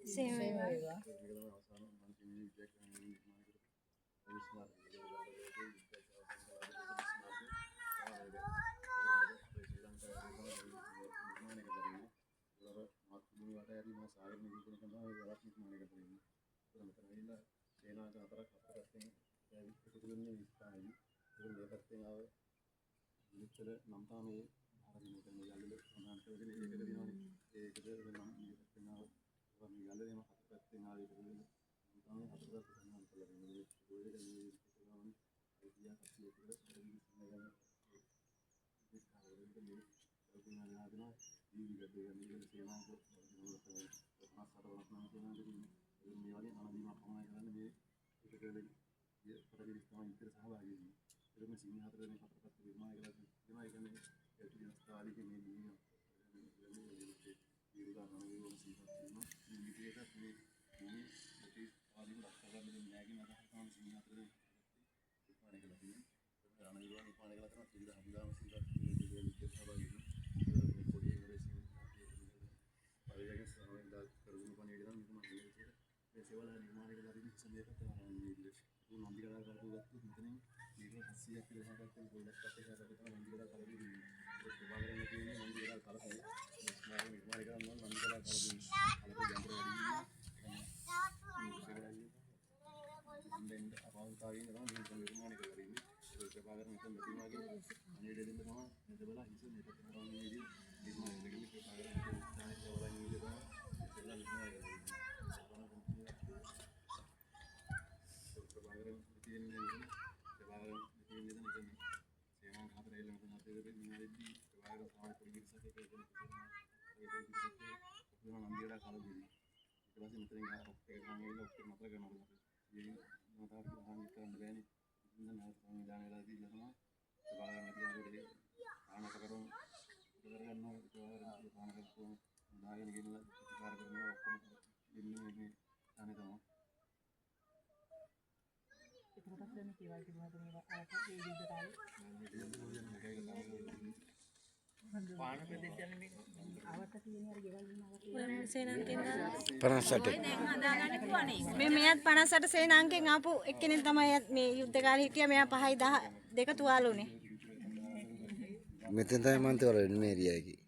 සේවා මේ මෙයත් 58 සේනාංකෙන් ආපු එක්කෙනෙක් තමයි මේ යුද්ධ කාලේ හිටියා. මෙයා 5යි 10 2 තුවාල උනේ. මෙතෙන් තමයි මන්තවල වෙන්නේ මේ ඒරියා එකේ.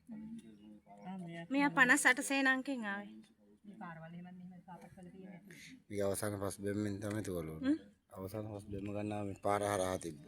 මෙයා 58 සේනාංකෙන් ආවේ. මේ අවසාන පස් බෙම්මෙන් තමයි තුවාල උනේ. අවසාන පස් බෙම්ම ගන්නවා මේ පාර හරහා තිබ්බ.